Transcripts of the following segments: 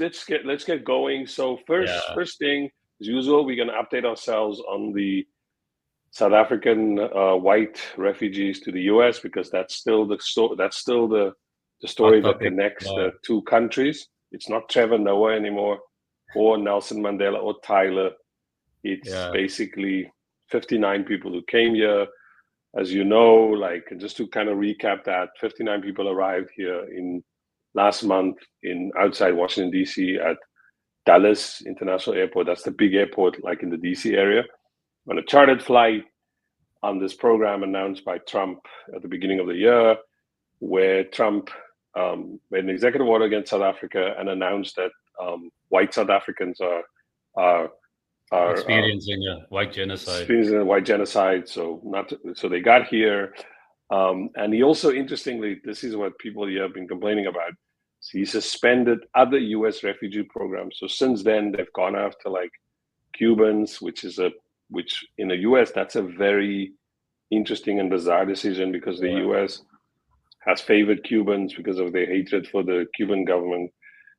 let's get going. So first thing, as usual, we're going to update ourselves on the South African white refugees to the U.S. because that's still the story that connects the two countries. It's not Trevor Noah anymore, or Nelson Mandela, or Tyler. It's basically 59 people who came here. As you know, like, just to kind of recap that, 59 people arrived here in last month outside Washington, D.C. at Dulles International Airport. That's the big airport, like in the D.C. area, on a chartered flight on this program announced by Trump at the beginning of the year, where Trump made an executive order against South Africa and announced that white South Africans are experiencing a white genocide. Experiencing a white genocide. So they got here. And he also, interestingly, this is what people here have been complaining about. He suspended other U.S. refugee programs. So since then, they've gone after like Cubans, which in the U.S., that's a very interesting and bizarre decision because the U.S. has favored Cubans because of their hatred for the Cuban government.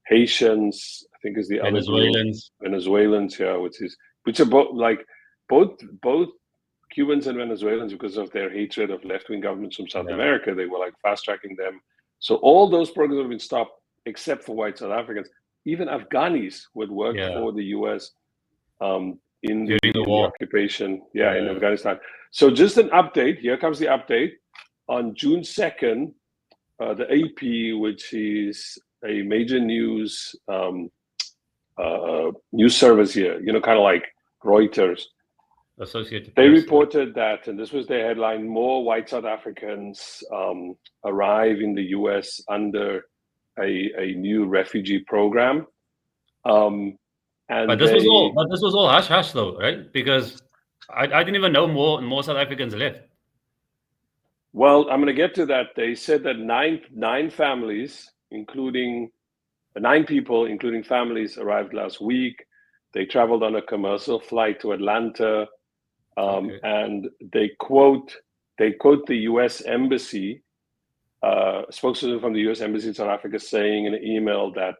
Haitians, I think, is the other group. Venezuelans, yeah, which are both Cubans and Venezuelans, because of their hatred of left-wing governments from South America. They were like fast-tracking them. So all those programs have been stopped except for white South Africans. Even Afghanis who had worked for the U.S. In the occupation, in Afghanistan. So just an update. Here comes the update. On June 2nd, the AP, which is a major news service here, kind of like Reuters, they reported that, and this was their headline: more white South Africans arrive in the U.S. under a new refugee program. But this was all hush hush though, right? Because I didn't even know more South Africans left. Well, I'm going to get to that. They said that nine families, including 9 people, including families, arrived last week. They traveled on a commercial flight to Atlanta, and they quote the U.S. Embassy, spokesperson from the U.S. Embassy in South Africa, saying in an email that,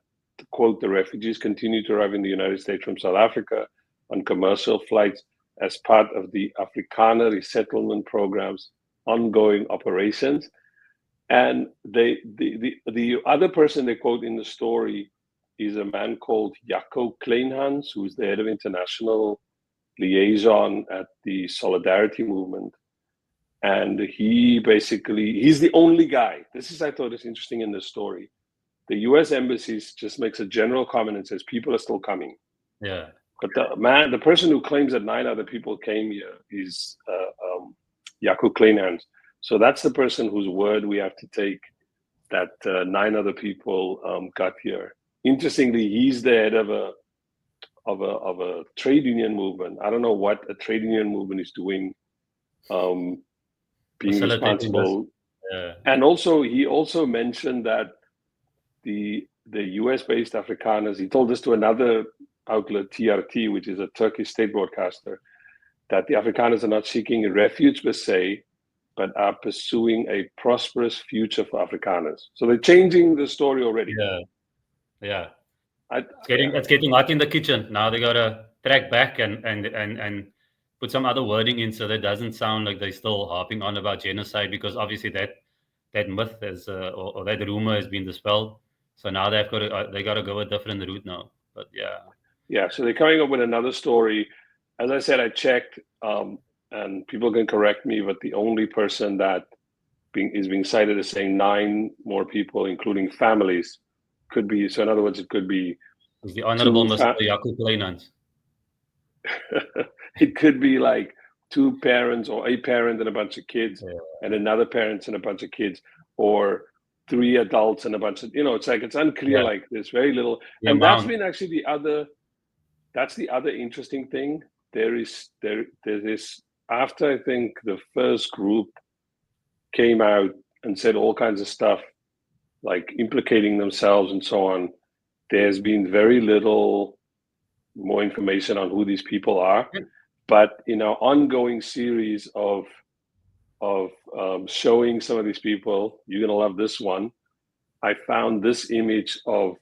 quote, the refugees continue to arrive in the United States from South Africa on commercial flights as part of the Afrikaner resettlement program's ongoing operations. And the other person they quote in the story is a man called Jaco Kleinhans, who's the head of international liaison at the Solidarity Movement. And he's the only guy. I thought is interesting in this story. The U.S. Embassy just makes a general comment and says people are still coming. Yeah. But the person who claims that 9 other people came here is Jaco Kleinhans. So that's the person whose word we have to take, that 9 other people got here. Interestingly, he's the head of a trade union movement. I don't know what a trade union movement is doing, being responsible. Yeah. And he also mentioned that the US-based Afrikaners, he told this to another outlet, TRT, which is a Turkish state broadcaster, that the Afrikaners are not seeking refuge per se, but are pursuing a prosperous future for Afrikaners. So they're changing the story already. Yeah. It's getting hot in the kitchen. Now they gotta track back and put some other wording in so that it doesn't sound like they're still harping on about genocide, because obviously that myth or that rumor has been dispelled. So now they got to go a different route now. But yeah. So they're coming up with another story. As I said, I checked, and people can correct me, but the only person that is being cited as saying 9 more people, including families, could be. So in other words, it could be the Honorable Mr. Jaco Kleinhans. It could be like 2 parents, or a parent and a bunch of kids, and another parent and a bunch of kids, or 3 adults and a bunch of, it's unclear. Yeah. Like there's very little. And that's been actually that's the other interesting thing. There is after I think the first group came out and said all kinds of stuff, like implicating themselves and so on, there's been very little more information on who these people are. But in our ongoing series of showing some of these people, you're gonna love this one. I found this image of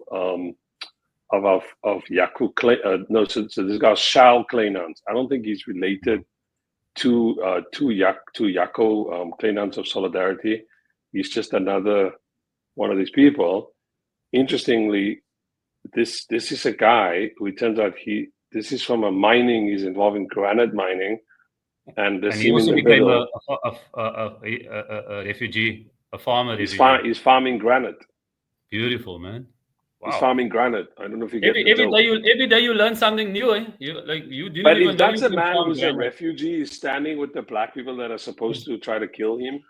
of Yaku Clay. No, so this guy Shao Kleinans. I don't think he's related to Yako Kleinans of Solidarity. He's just another one of these people. Interestingly, this is a guy who, it turns out, this is from a mining. He's involved in granite mining, and he also became a refugee, a farmer. He's farming granite. Beautiful, man. Wow. He's farming granite. I don't know if you get every day you learn something new, eh? But if that's a man who's a refugee, is standing with the black people that are supposed to try to kill him.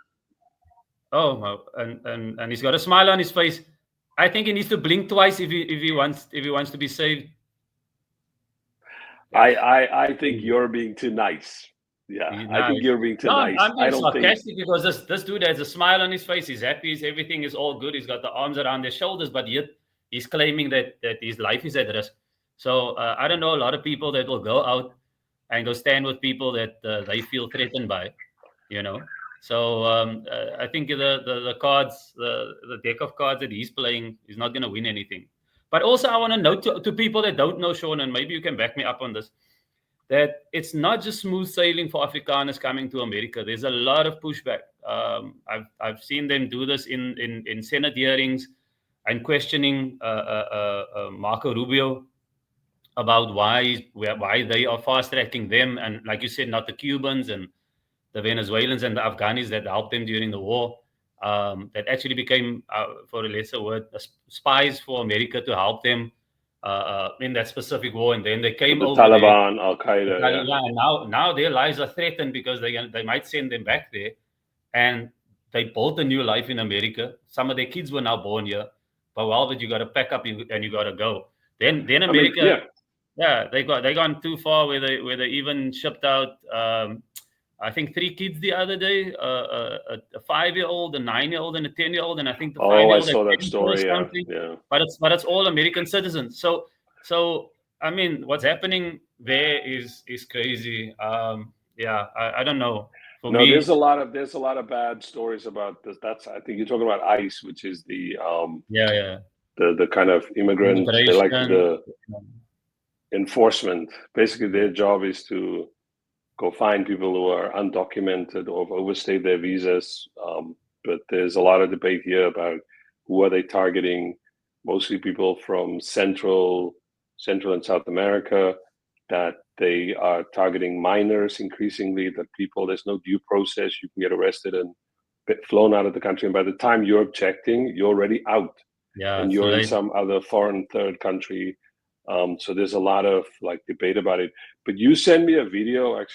Oh, and he's got a smile on his face. I think he needs to blink twice if he wants to be saved. I think you're being too nice. Yeah, nice. I think you're being too nice. I'm being sarcastic because this dude has a smile on his face. He's happy. Everything is all good. He's got the arms around his shoulders, but yet he's claiming that his life is at risk. So I don't know a lot of people that will go out and go stand with people that they feel threatened by, you know. So I think the cards, the deck of cards that he's playing is not going to win anything. But also I want to note to people that don't know, Sean, and maybe you can back me up on this, that it's not just smooth sailing for Afrikaners coming to America. There's a lot of pushback. I've seen them do this in Senate hearings and questioning Marco Rubio about why they are fast tracking them, and like you said, not the Cubans and the Venezuelans and the Afghanis that helped them during the war, that actually became, for a lesser word, spies for America to help them in that specific war. And then they came over Taliban, Al Qaeda, and now their lives are threatened because they might send them back there, and they built a new life in America. Some of their kids were now born here, but but you got to pack up and you got to go. Then America, they gone too far where they even shipped out. I think 3 kids the other day, a 5-year-old, a 9-year-old, and a 10-year-old, and I think the 5-year-old. I saw that story. Yeah. But it's all American citizens. So I mean, what's happening there is crazy. I don't know. For me, there's a lot of bad stories about this. I think you're talking about ICE, which is the the kind of immigrant, they like the enforcement. Basically, their job is to go find people who are undocumented or have overstayed their visas. But there's a lot of debate here about who are they targeting, mostly people from Central and South America, that they are targeting minors increasingly, that there's no due process. You can get arrested and flown out of the country. And by the time you're objecting, you're already out. Yeah, and you're in some other foreign third country. So there's a lot of debate about it. But you send me a video of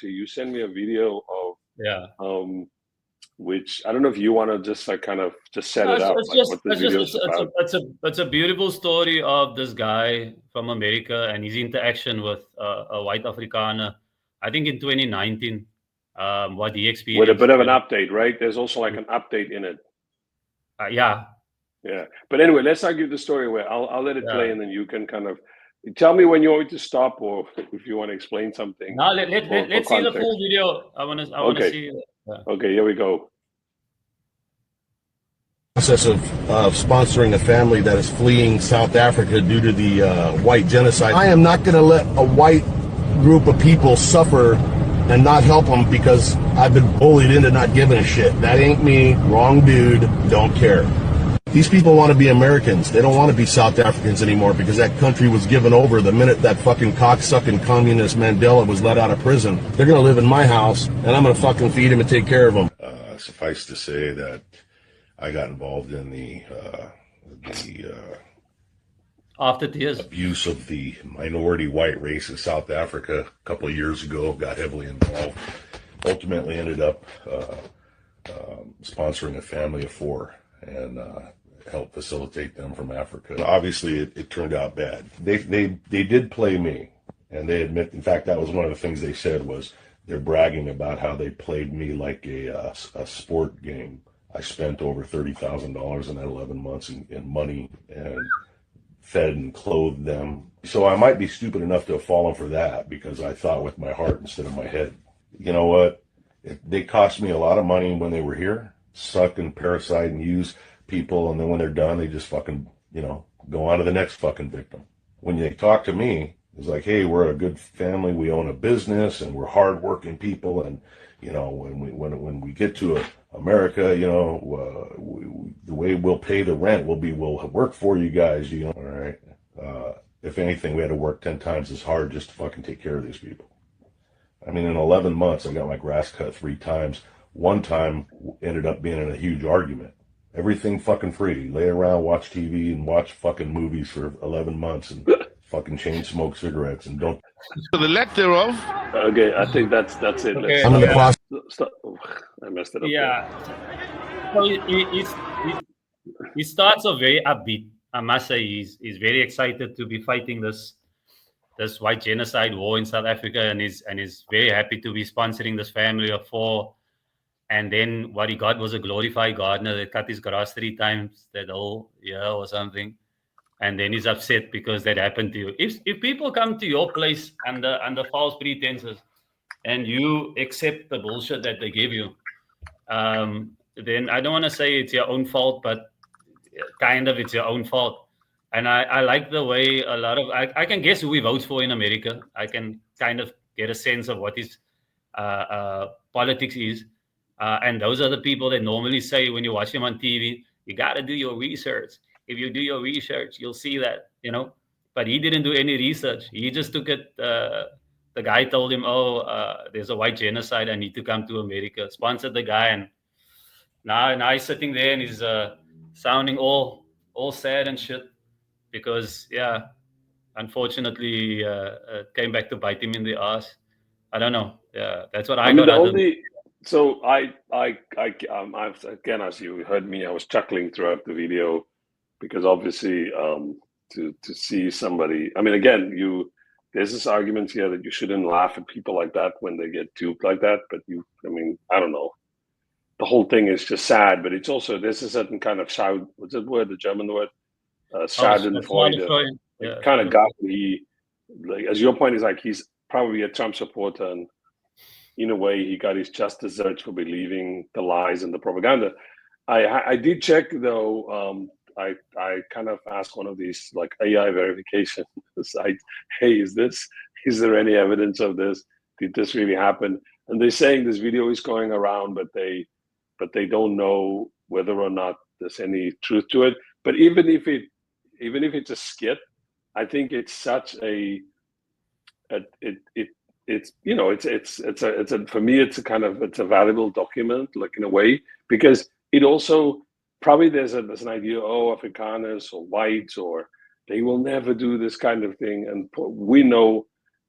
which I don't know if you want to just kind of set it up. It's a beautiful story of this guy from America and his interaction with a white Afrikaner, I think in 2019, what he experienced. With a bit of an update, right? There's also an update in it. Yeah. But anyway, let's argue the story where I'll let it play, and then you can kind of tell me when you want me to stop, or if you want to explain something. Now let's see the full video. I want to see. Okay, here we go. Process of sponsoring a family that is fleeing South Africa due to the white genocide. I am not going to let a white group of people suffer and not help them because I've been bullied into not giving a shit. That ain't me. Wrong dude. Don't care. These people want to be Americans. They don't want to be South Africans anymore because that country was given over the minute that fucking cocksucking communist Mandela was let out of prison. They're going to live in my house, and I'm going to fucking feed them and take care of them. Suffice to say that I got involved in the after tears abuse of the minority white race in South Africa a couple of years ago. Got heavily involved. Ultimately ended up sponsoring a family of 4 and help facilitate them from Africa. Obviously, it turned out bad. They did play me, and they admit. In fact, that was one of the things they said was they're bragging about how they played me like a sport game. I spent over $30,000 in that 11 months in money and fed and clothed them. So I might be stupid enough to have fallen for that because I thought with my heart instead of my head. You know what? They cost me a lot of money when they were here, suck and parasite and use people, and then when they're done, they just fucking, go on to the next fucking victim. when they talk to me, it's like, hey, we're a good family, we own a business, and we're hardworking people, and you know, when we get to America, you know, the way we'll pay the rent will be we'll work for you guys, you know. All right. If anything, we had to work 10 times as hard just to fucking take care of these people. I mean, in 11 months, I got my grass cut 3 times. One time ended up being in a huge argument. Everything fucking free. Lay around, watch TV, and watch fucking movies for 11 months and fucking chain smoke cigarettes and don't. To the left thereof. Okay, I think that's it. Okay, I'm in the process. I messed it up. Yeah. So he starts off very upbeat. I must say he's very excited to be fighting this white genocide war in South Africa, and is very happy to be sponsoring this family of 4. And then what he got was a glorified gardener that cut his grass 3 times that whole year or something. And then he's upset because that happened to you. If people come to your place under false pretenses and you accept the bullshit that they give you, then I don't want to say it's your own fault, but kind of it's your own fault. And I like the way a lot of I can guess who he votes for in America. I can kind of get a sense of what his politics is. And those are the people that normally say when you watch them on TV, you got to do your research. If you do your research, you'll see that, you know. But he didn't do any research. He just took it. The guy told him, there's a white genocide. I need to come to America. Sponsored the guy. And now he's sitting there and he's sounding all sad and shit. Because, yeah, unfortunately, it came back to bite him in the ass. I don't know. Yeah, that's what I mean, got. So again, as you heard me, I was chuckling throughout the video because obviously to see somebody, I mean, again, there's this argument here that you shouldn't laugh at people like that when they get duped like that. But I mean, I don't know. The whole thing is just sad, but it's also, there's a certain kind of what's that word, the German word? Schadenfreude. Yeah, kind of got me, like, as your point is like, he's probably a Trump supporter, and in a way he got his just desserts for believing the lies and the propaganda. I did check though. I kind of asked one of these like AI verification sites, hey, is there any evidence of this? Did this really happen? And they're saying this video is going around, but they don't know whether or not there's any truth to it. But even if it's a skit, I think it's such it's you know, it's for me, it's a valuable document, like, in a way, because it also probably there's an idea, Afrikaners or whites, or they will never do this kind of thing, and we know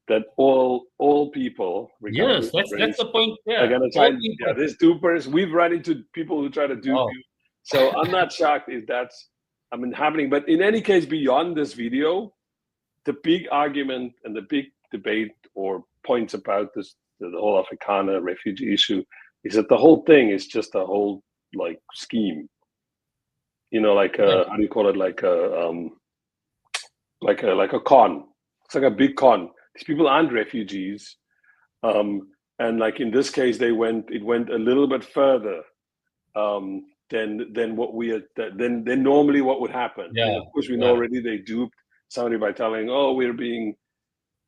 that all people, yes, that's the point. Yeah, are gonna try. Yeah, there's dupers. We've run into people who try to dupe you, so I'm not shocked if that's happening. But in any case, beyond this video, the big argument and the big debate or points about the whole Afrikaner refugee issue is that the whole thing is just a whole like scheme. You know, like how do you call it? Like a con. It's like a big con. These people aren't refugees, and like in this case, it went a little bit further than what we had. Than normally what would happen. Yeah. And of course, we know already they duped somebody by telling,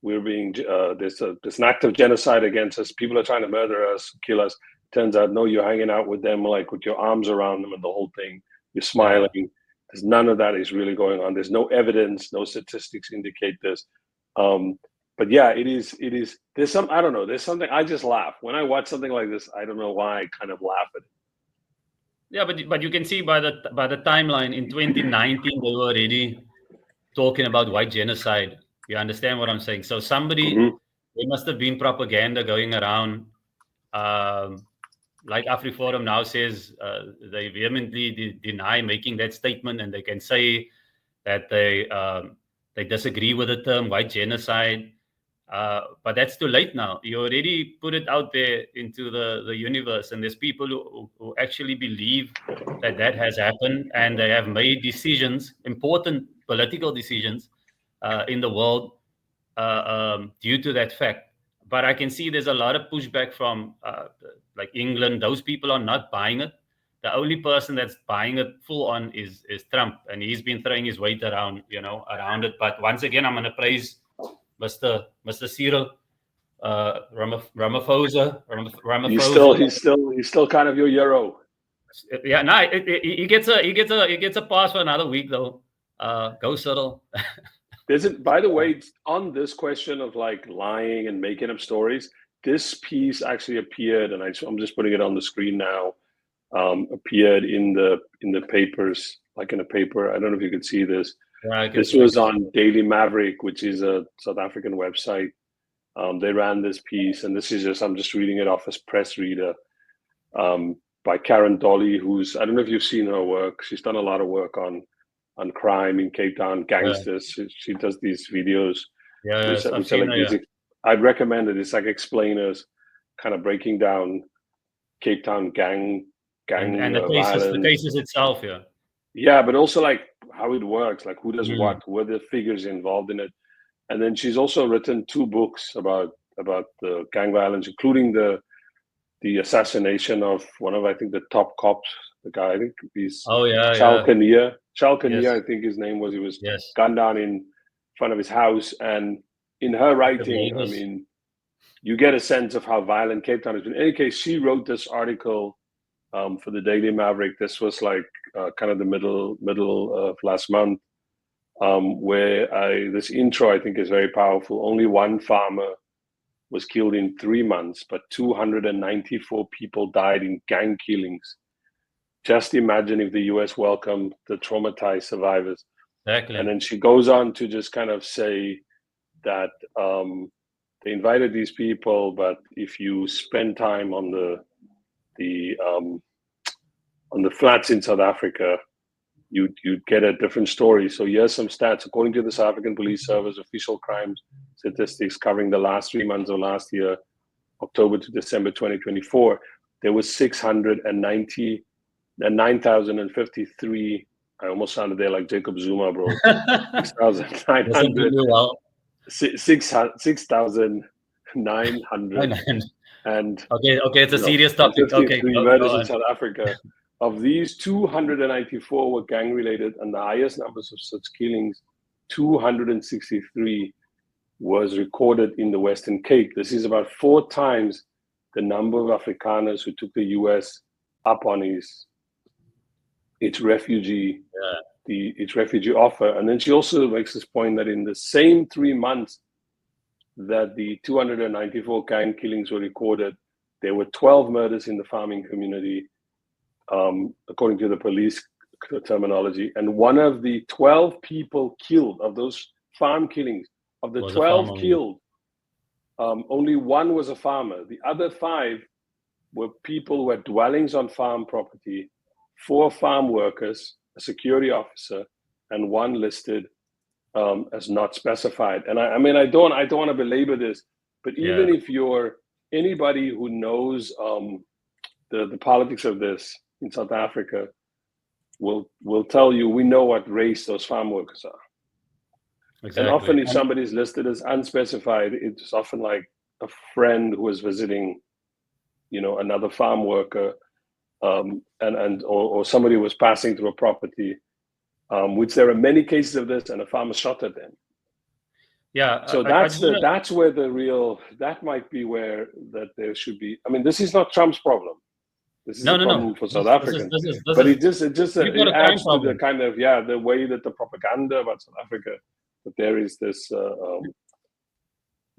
there's an act of genocide against us. People are trying to murder us, kill us. Turns out, no, you're hanging out with them, like with your arms around them and the whole thing. You're smiling. Yeah. There's none of that is really going on. There's no evidence, no statistics indicate this. But yeah, it is. There's I don't know. There's something. I just laugh when I watch something like this. I don't know why I kind of laugh at it. Yeah, but you can see by the timeline in 2019 they were already talking about white genocide. You understand what I'm saying? So there must have been propaganda going around. Like AfriForum now says, they vehemently deny making that statement, and they can say that they disagree with the term white genocide. But that's too late now. You already put it out there into the universe, and there's people who actually believe that has happened, and they have made decisions, important political decisions in the world due to that fact. But I can see there's a lot of pushback from like England. Those people are not buying it. the only person that's buying it full on is Trump, and he's been throwing his weight around, around it. But once again, I'm going to praise Mr. Cyril Ramaphosa. He's still kind of your hero. Yeah, no, he gets a pass for another week though. Go Cyril. By the way, on this question of like lying and making up stories, this piece actually appeared, and I'm just putting it on the screen now. Appeared in the papers, like in a paper. I don't know if you could see this. Yeah, this was on Daily Maverick, which is a South African website. They ran this piece, and this is I'm just reading it off as press reader, by Karen Dolly, who's, I don't know if you've seen her work. She's done a lot of work on crime in Cape Town, gangsters. Yeah. She does these videos. Yeah, which are like these, I'd recommend it. It's like explainers, kind of breaking down Cape Town gang and the cases itself. Yeah, but also like how it works, like who does what, who are the figures involved in it. And then she's also written 2 books about the gang violence, including the assassination of one of, I think, the top cops, the guy, I think he's Charles Kinnear. Charles Kinnear, I think his name was. He was gunned down in front of his house. And in her writing, I mean, you get a sense of how violent Cape Town has been. In any case, she wrote this article for the Daily Maverick. This was like kind of the middle of last month, where this intro, I think, is very powerful. Only one farmer was killed in 3 months, but 294 people died in gang killings. Just imagine if the US welcomed the traumatized survivors. Exactly. And then she goes on to just kind of say that they invited these people, but if you spend time on the flats in South Africa, you'd get a different story. So here's some stats. According to the South African Police Service official crimes statistics covering the last 3 months of last year, October to December 2024, there was 9,053. I almost sounded there like Jacob Zuma, bro. 6,900. 6,900. And okay, it's a serious topic. Okay, murders in South Africa. Of these, 294 were gang-related, and the highest numbers of such killings, 263, was recorded in the Western Cape. This is about 4 times the number of Afrikaners who took the US up on its refugee offer. And then she also makes this point that in the same 3 months that the 294 gang killings were recorded, there were 12 murders in the farming community, according to the police terminology. And one of the 12 people killed, of those farm killings, of the 12 killed, only one was a farmer. The other 5 were people who had dwellings on farm property, 4 farm workers, a security officer, and 1 listed as not specified. And I mean, I don't want to belabor this, but even if you're anybody who knows the politics of this in South Africa, will tell you, we know what race those farm workers are. Exactly. And often if somebody's listed as unspecified, it's often like a friend who is visiting, another farm worker, or somebody who was passing through a property, which there are many cases of this, and a farmer shot at them. Yeah. So that might be where that there should be. I mean, this is not Trump's problem. This is a problem for South Africans. But it just adds to the kind of the way that the propaganda about South Africa, that there is this.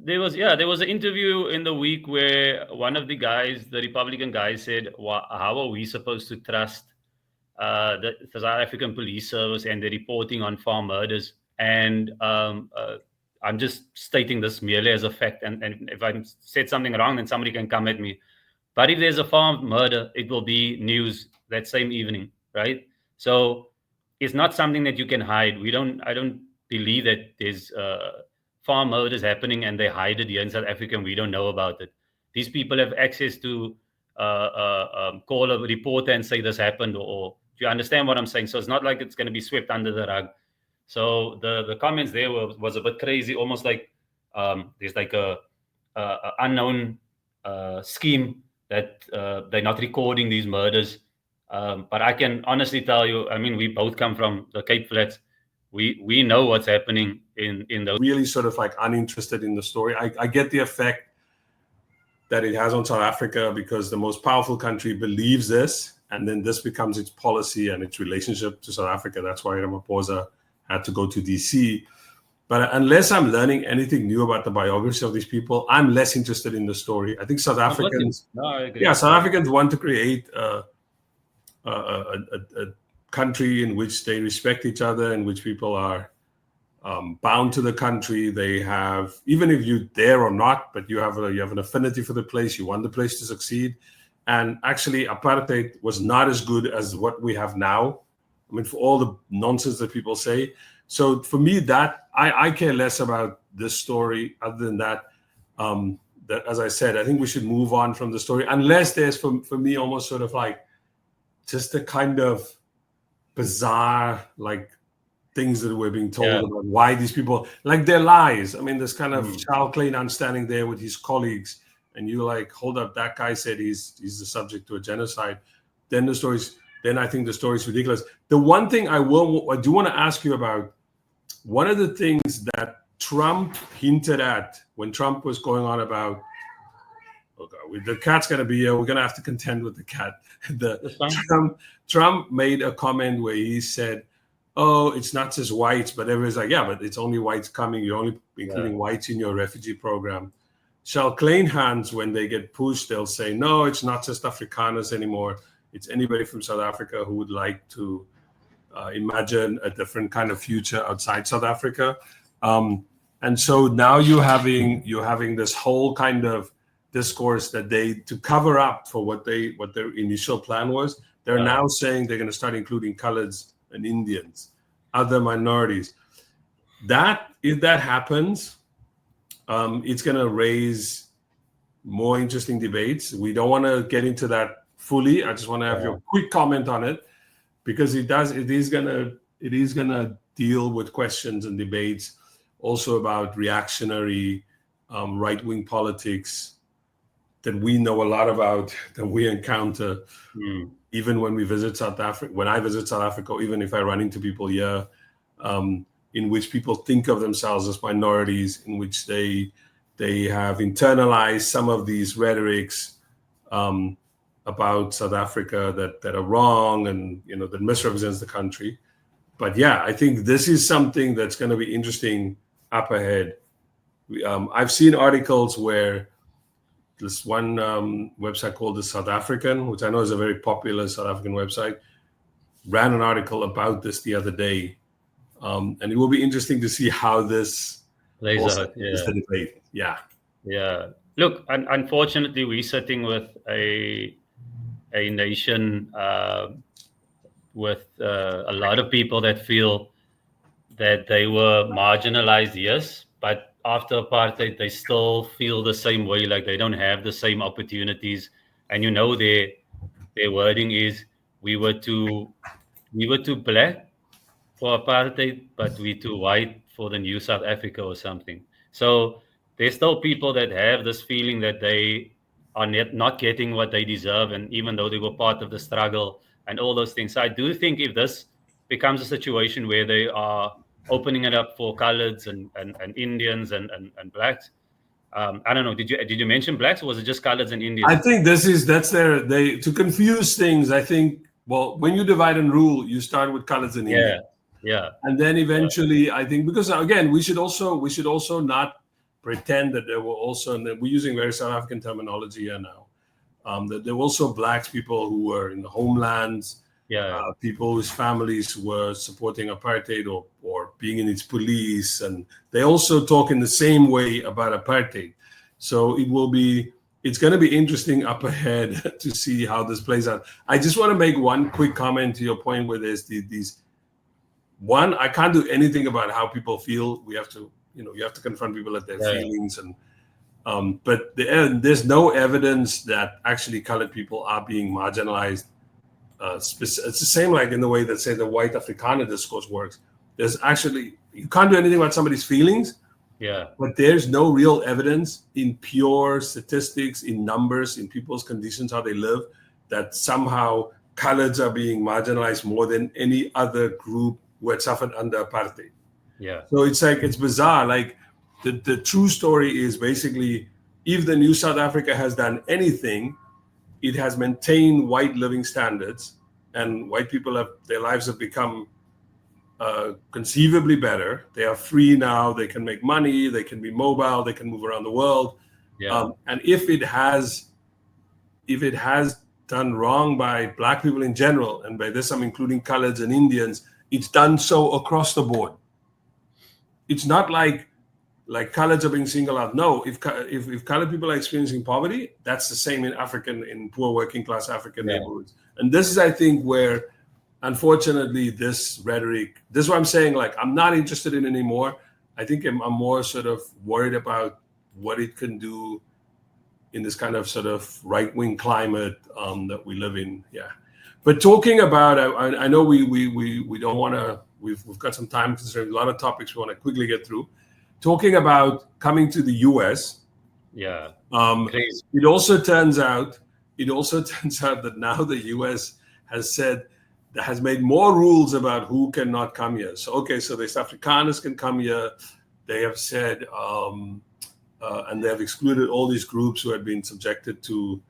There was an interview in the week where one of the guys, the Republican guy, said, "How are we supposed to trust the South African Police Service and the reporting on farm murders?" And I'm just stating this merely as a fact. And if I said something wrong, then somebody can come at me. But if there's a farm murder, it will be news that same evening, right? So it's not something that you can hide. I don't believe that there's farm murders happening and they hide it here in South Africa and we don't know about it. These people have access to call a reporter and say this happened, or do you understand what I'm saying? So it's not like it's going to be swept under the rug. So the comments there was a bit crazy, almost like there's like a unknown scheme that they're not recording these murders But I can honestly tell you, I mean, we both come from the Cape Flats. We know what's happening in those. Really sort of like uninterested in the story. I get the effect that it has on South Africa because the most powerful country believes this, and then this becomes its policy and its relationship to South Africa. That's why Ramaphosa had to go to DC. But unless I'm learning anything new about the biography of these people, I'm less interested in the story. I think South Africans, South Africans want to create a country in which they respect each other, in which people are bound to the country. They have, even if you're there or not, but you have an affinity for the place. You want the place to succeed. And actually, apartheid was not as good as what we have now. I mean, for all the nonsense that people say. So for me, that I care less about this story. Other than that, that as I said, I think we should move on from the story, unless there's for me almost sort of like just a kind of bizarre like things that we're being told about why these people, like their lies. I mean, this kind of Charles Kleinhans standing there with his colleagues, and you're like, hold up, that guy said he's the subject to a genocide. Then I think the story's ridiculous. The one thing I do want to ask you about, one of the things that Trump hinted at when Trump was going on about, the cat's going to be here, we're going to have to contend with the cat. Trump made a comment where he said, oh, it's not just whites, but everybody's like, yeah, but it's only whites coming. You're only including whites in your refugee program. Charles Kleinhans, when they get pushed, they'll say, no, it's not just Afrikaners anymore. It's anybody from South Africa who would like to imagine a different kind of future outside South Africa. And so now you're having this whole kind of discourse that to cover up for what their initial plan was. They're now saying they're going to start including coloreds and Indians, other minorities. If that happens, it's going to raise more interesting debates. We don't want to get into that fully. I just want to have your quick comment on it, because it is going to deal with questions and debates also about reactionary right-wing politics that we know a lot about, that we encounter even when we visit South Africa. When I visit South Africa, or even if I run into people here, in which people think of themselves as minorities, in which they have internalized some of these rhetorics about South Africa that are wrong and that misrepresents the country. But yeah, I think this is something that's going to be interesting up ahead. I've seen articles where this one website called The South African, which I know is a very popular South African website, ran an article about this the other day. And it will be interesting to see how this plays out. Is the debate. Yeah. Look, unfortunately, we're sitting with a nation with a lot of people that feel that they were marginalized, yes, but after apartheid, they still feel the same way, like they don't have the same opportunities. And their wording is, we were too black for apartheid, but we too white for the new South Africa or something. So there's still people that have this feeling that they are not getting what they deserve, and even though they were part of the struggle and all those things. So I do think if this becomes a situation where they are opening it up for coloreds and Indians and blacks, I don't know. Did you mention blacks, or was it just coloreds and Indians? I think to confuse things. I think, well, when you divide and rule, you start with coloreds and Indians. Yeah. And then eventually, I think, because again, we should also not pretend that there were also, and we're using very South African terminology here now, that there were also blacks, people who were in the homelands, people whose families were supporting apartheid or being in its police, and they also talk in the same way about apartheid. So it's going to be interesting up ahead to see how this plays out. I just want to make one quick comment to your point where there's these. One, I can't do anything about how people feel. We have to, you have to confront people at their feelings, and but there's no evidence that actually colored people are being marginalized. It's the same like in the way that, say, the white Afrikaner discourse works. There's actually, you can't do anything about somebody's feelings. Yeah. But there's no real evidence in pure statistics, in numbers, in people's conditions, how they live, that somehow colours are being marginalized more than any other group who had suffered under apartheid. Yeah. So it's bizarre. Like the true story is basically, if the new South Africa has done anything, it has maintained white living standards, and white people their lives have become conceivably better. They are free now. They can make money. They can be mobile. They can move around the world. Yeah. And if it has done wrong by Black people in general, and by this I'm including coloreds and Indians, it's done so across the board. It's not like coloreds are being singled out. No, if colored people are experiencing poverty, that's the same in poor working class African neighborhoods. And this is, I think, where, unfortunately, this rhetoric, this is what I'm saying, like, I'm not interested in anymore. I think I'm more sort of worried about what it can do in this kind of sort of right-wing climate that we live in. Yeah. But talking about, I know we don't want to, we've got some time because there's a lot of topics we want to quickly get through. Talking about coming to the US. Yeah. It also turns out that now the US has made more rules about who cannot come here. So, okay, so the Afrikaners can come here. They have said, and they have excluded all these groups who had been subjected to,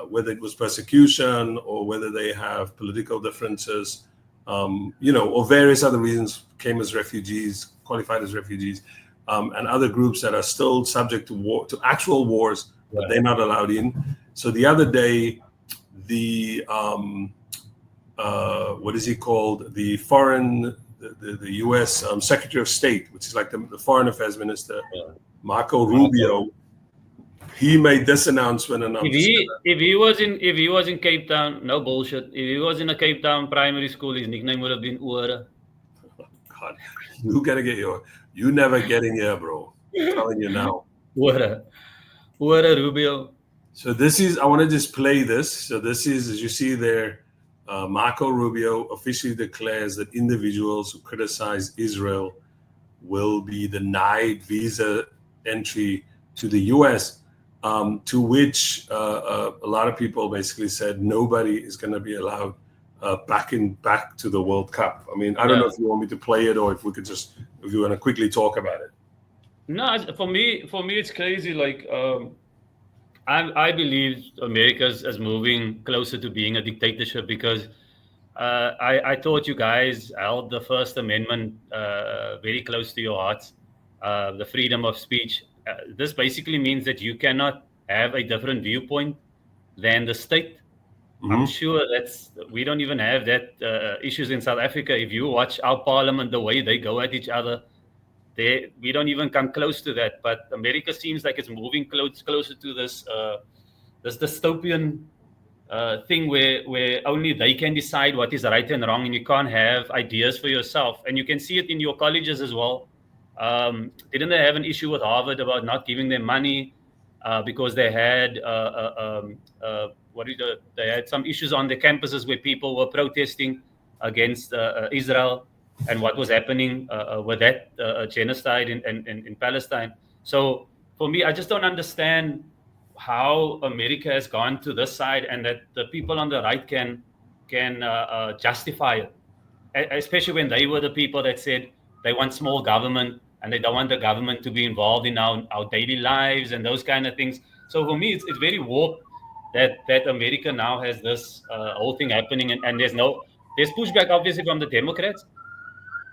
whether it was persecution or whether they have political differences, or various other reasons, came as refugees, qualified as refugees, and other groups that are still subject to war, to actual wars, but they're not allowed in. So the other day, the what is he called? The U.S. Secretary of State, which is like the Foreign Affairs Minister, Marco Rubio. He made this announcement, and if he was in Cape Town, no bullshit. If he was in a Cape Town primary school, his nickname would have been Ora. God, you never getting here, bro. I'm telling you now. Ora Rubio. So this is, I want to just play this. So this is, as you see there, Marco Rubio officially declares that individuals who criticize Israel will be denied visa entry to the U.S., to which a lot of people basically said nobody is going to be allowed back to the World Cup. I mean, I don't know if you want me to play it or if you want to quickly talk about it. No, for me, it's crazy. Like, I believe America is moving closer to being a dictatorship because I thought you guys held the First Amendment very close to your hearts, the freedom of speech. This basically means that you cannot have a different viewpoint than the state. Mm-hmm. I'm sure we don't even have that issues in South Africa. If you watch our parliament, the way they go at each other, we don't even come close to that. But America seems like it's moving closer to this dystopian thing where only they can decide what is right and wrong, and you can't have ideas for yourself. And you can see it in your colleges as well. Didn't they have an issue with Harvard about not giving them money because they had they had some issues on the campuses where people were protesting against Israel and what was happening with that genocide in Palestine. So for me, I just don't understand how America has gone to this side and that the people on the right can justify it, especially when they were the people that said they want small government and they don't want the government to be involved in our daily lives and those kind of things. So for me, it's very warped that America now has this whole thing happening, and there's pushback obviously from the Democrats,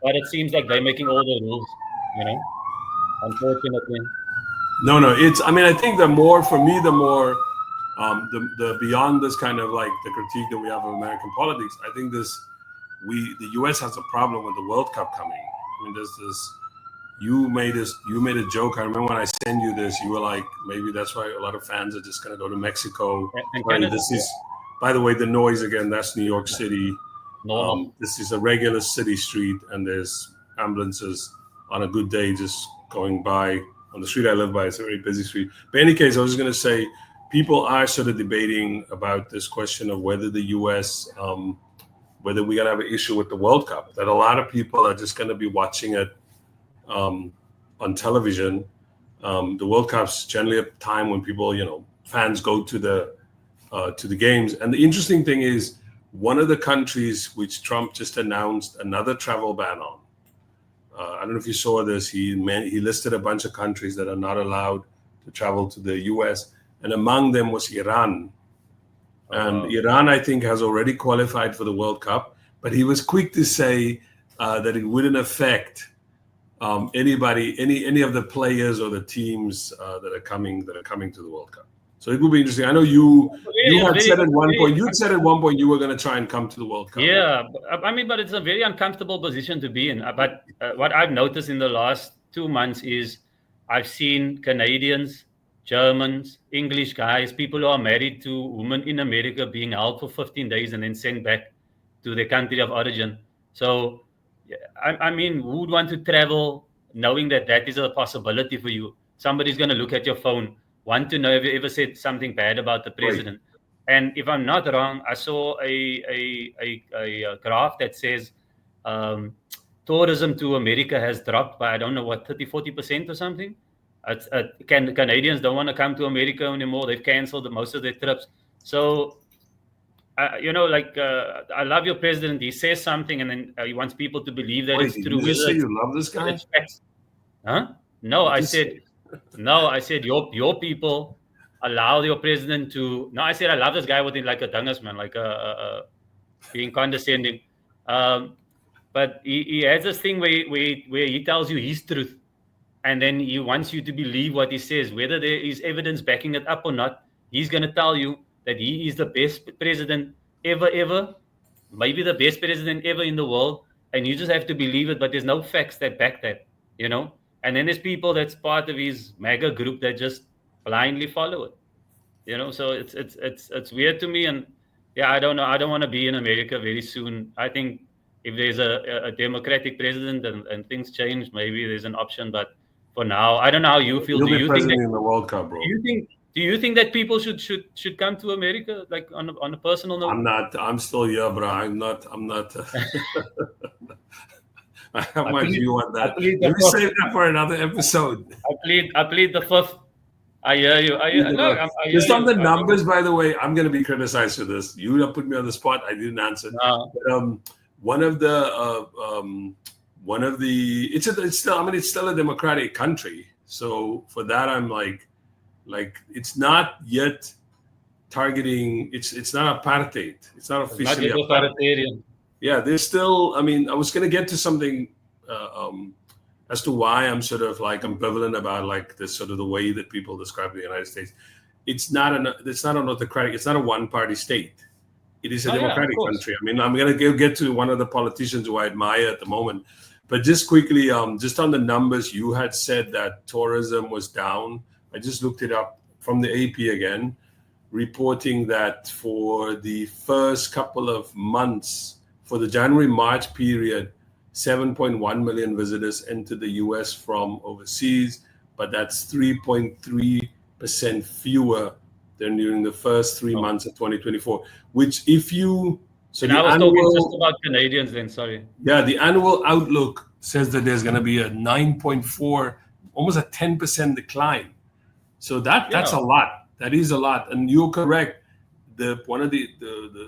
but it seems like they're making all the rules, unfortunately. No, I think the beyond this kind of like the critique that we have of American politics, I think the US has a problem with the World Cup coming. I mean, there's this, you made a joke. I remember when I sent you this, you were like, maybe that's why a lot of fans are just going to go to Mexico. And this is, by the way, the noise again, that's New York City. This is a regular city street, and there's ambulances on a good day just going by. On the street I live by, it's a very busy street. But in any case, I was going to say, people are sort of debating about this question of whether the U.S., whether we're going to have an issue with the World Cup, that a lot of people are just going to be watching it on television. The World Cup's generally a time when people, fans go to the games. And the interesting thing is, one of the countries which Trump just announced another travel ban on. I don't know if you saw this. He listed a bunch of countries that are not allowed to travel to the U.S., and among them was Iran. And Iran, I think, has already qualified for the World Cup, but he was quick to say that it wouldn't affect any of the players or the teams that are coming to the World Cup. So it will be interesting. I know you had said at one point you were going to try and come to the World Cup. Yeah, I mean, but it's a very uncomfortable position to be in. But what I've noticed in the last 2 months is I've seen Canadians, Germans, English guys, people who are married to women in America being held for 15 days and then sent back to their country of origin. So, I mean, who would want to travel knowing that is a possibility for you? Somebody's going to look at your phone, want to know if you ever said something bad about the president. Right. And if I'm not wrong, I saw a graph that says tourism to America has dropped by, I don't know what, 30-40% or something. Canadians don't want to come to America anymore. They've canceled most of their trips. So, I love your president. He says something and then he wants people to believe that it's true. Did you say you love this guy? Huh? No, I said your people allow your president to. No, I said I love this guy with like a dungus, man, like being condescending. But he has this thing where he tells you his truth, and then he wants you to believe what he says, whether there is evidence backing it up or not. He's going to tell you that he is the best president ever, maybe the best president ever in the world, and you just have to believe it. But there's no facts that back that, And then there's people that's part of his MAGA group that just blindly follow it, So it's weird to me, and yeah, I don't know. I don't want to be in America very soon. I think if there's a Democratic president and things change, maybe there's an option. But for now, I don't know how you feel. You'll be president in the World Cup, bro. Do you think that people should come to America, like on a personal note? I'm not. I'm still here, bro. I'm not. I have my view on that. Let me save that for another episode. I plead the fifth. I hear you. Just on the numbers, by the way, I'm going to be criticized for this. You put me on the spot. I didn't answer. No. But it's still a democratic country. So for that, I'm like it's not yet targeting. It's not apartheid. It's not officially authoritarian. Yeah, there's still. I mean, I was going to get to something as to why I'm sort of like ambivalent about like this sort of the way that people describe the United States. It's not an autocratic. It's not a one-party state. It is a democratic country. I mean, I'm going to get to one of the politicians who I admire at the moment, but just quickly, just on the numbers, you had said that tourism was down. I just looked it up from the AP again, reporting that for the first couple of months, for the January-March period, 7.1 million visitors entered the U.S. from overseas, but that's 3.3% fewer than during the first 3 months of 2024. Which, if you I was talking just about Canadians then. Sorry. Yeah, the annual outlook says that there's going to be a 9.4, almost a 10% decline. So that's a lot. That is a lot, and you're correct. One of the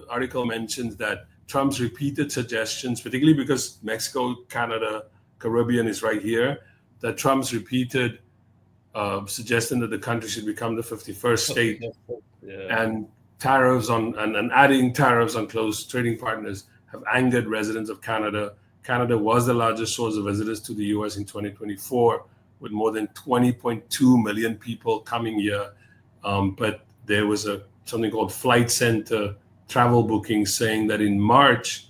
article mentions that Trump's repeated suggestions, particularly because Mexico, Canada, Caribbean is right here, that Trump's repeated suggestion that the country should become the 51st state, and tariffs and adding tariffs on close trading partners have angered residents of Canada. Canada was the largest source of visitors to the U.S. in 2024, with more than 20.2 million people coming here. But there was something called Flight Center travel bookings saying that in March,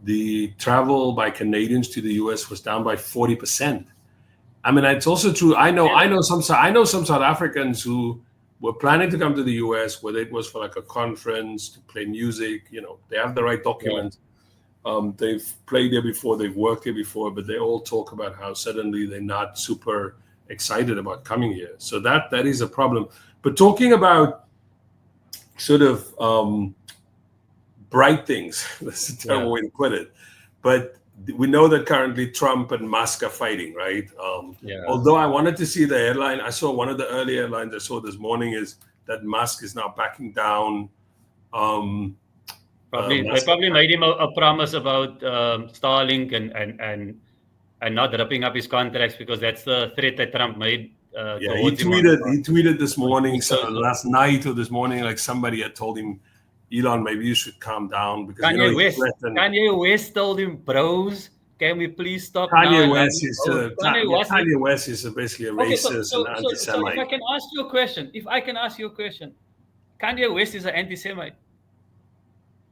the travel by Canadians to the U.S. was down by 40%. I mean, it's also true. I know some South Africans who were planning to come to the U.S., whether it was for like a conference to play music. They have the right documents. They've played there before, they've worked here before, but they all talk about how suddenly they're not super excited about coming here. So that is a problem. But talking about sort of bright things, that's a terrible way to put it. But we know that currently Trump and Musk are fighting, right? Although I wanted to see the headline, I saw one of the early headlines I saw this morning is that Musk is now backing down They probably made him a promise about Starlink and not ripping up his contracts, because that's the threat that Trump made. He tweeted this morning, last night or this morning, like somebody had told him, Elon, maybe you should calm down, because Kanye West told him, bros, can we please stop Kanye now? Kanye West is basically a racist and anti-Semite. So if I can ask you a question, Kanye West is an anti-Semite,